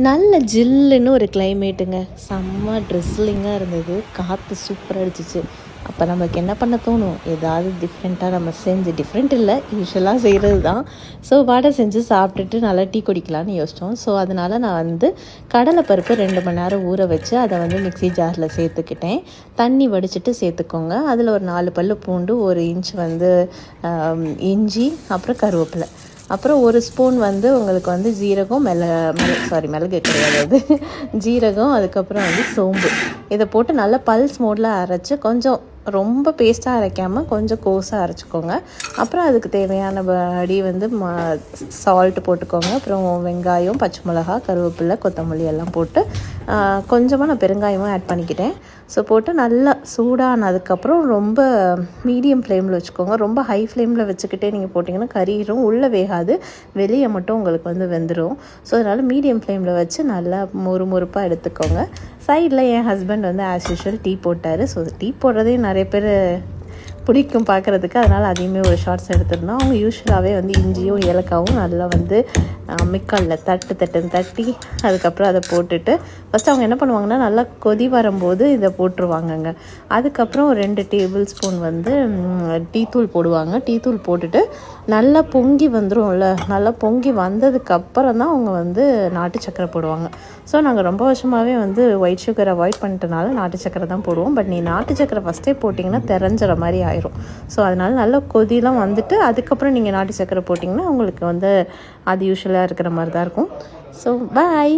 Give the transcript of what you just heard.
நல்ல ஜில்லுன்னு ஒரு கிளைமேட்டுங்க. செம்ம ட்ரெஸ்லிங்காக இருந்தது. காற்று சூப்பராக அடிச்சிச்சு. அப்போ நமக்கு என்ன பண்ண தோணும், ஏதாவது டிஃப்ரெண்ட்டாக நம்ம செஞ்சு, டிஃப்ரெண்ட் இல்லை, யூஸ்வலாக செய்கிறது தான். ஸோ வடை செஞ்சு சாப்பிட்டுட்டு நல்லா டீ குடிக்கலான்னு யோசித்தோம். ஸோ அதனால் நான் கடலைப்பருப்பு 2 மணி நேரம் ஊற வச்சு அதை மிக்ஸி ஜாரில் சேர்த்துக்கிட்டேன். தண்ணி வடிச்சிட்டு சேர்த்துக்கோங்க. அதில் ஒரு 4 பல்லு பூண்டு, 1 இன்ச் இஞ்சி, அப்புறம் கருவேப்பிலை, அப்புறம் 1 ஸ்பூன் உங்களுக்கு ஜீரகம், மிளகு கிடையாது அது, ஜீரகம், அதுக்கப்புறம் சோம்பு. இதை போட்டு நல்லா பல்ஸ் மோடில் அரைச்சி, கொஞ்சம் ரொம்ப பேஸ்ட்டாக அரைக்காமல் கொஞ்சம் கோஸாக அரைச்சிக்கோங்க. அப்புறம் அதுக்கு தேவையானபடி சால்ட்டு போட்டுக்கோங்க. அப்புறம் வெங்காயம், பச்சை மிளகா, கருவேப்பிலை, கொத்தமல்லி எல்லாம் போட்டு கொஞ்சமாக நான் பெருங்காயமும் ஆட் பண்ணிக்கிட்டேன். ஸோ போட்டு நல்லா சூடானதுக்கப்புறம் ரொம்ப மீடியம் ஃப்ளேமில் வச்சுக்கோங்க. ரொம்ப ஹை ஃப்ளேமில் வச்சுக்கிட்டே நீங்கள் போட்டிங்கன்னா கறியிடும், உள்ளே வேகாது, வெளியே மட்டும் உங்களுக்கு வெந்துடும். ஸோ அதனால் மீடியம் ஃப்ளேமில் வச்சு நல்லா மொறுமொறுப்பாக எடுத்துக்கோங்க. சைடில் என் ஹஸ்பண்ட் ஆஸ் யூஷுவல் டீ போட்டார். ஸோ டீ போடுறதே நிறைய பேர் பிடிக்கும் பார்க்குறதுக்கு, அதனால் அதையுமே ஒரு ஷார்ட்ஸ் எடுத்துருந்தோம். அவங்க யூஸ்வலாகவே இஞ்சியும் ஏலக்காவும் நல்லா மிக்காலில் தட்டி அதுக்கப்புறம் அதை போட்டுட்டு ஃபஸ்ட்டு அவங்க என்ன பண்ணுவாங்கன்னா, நல்லா கொதி வரும்போது இதை போட்டுருவாங்கங்க. அதுக்கப்புறம் 2 டேபிள் ஸ்பூன் டீத்தூள் போடுவாங்க. டீத்தூள் போட்டுட்டு நல்லா பொங்கி வந்துடும்ல, நல்லா பொங்கி வந்ததுக்கப்புறம் தான் அவங்க நாட்டு சக்கரை போடுவாங்க. ஸோ நாங்கள் ரொம்ப வருஷமாகவே ஒயிட் சுகர் அவாய்ட் பண்ணிட்டனால நாட்டு சக்கரை தான் போடுவோம். பட் நீ நாட்டு சக்கரை ஃபஸ்ட்டே போட்டிங்கன்னா தெரிஞ்சிற மாதிரி ஆயிரும். ஸோ அதனால் நல்லா கொதிலாம் அதுக்கப்புறம் நீங்கள் நாட்டு சக்கரை போட்டிங்கன்னா உங்களுக்கு அது யூஸ்வலாக இருக்கிற மாதிரி தான் இருக்கும். So bye.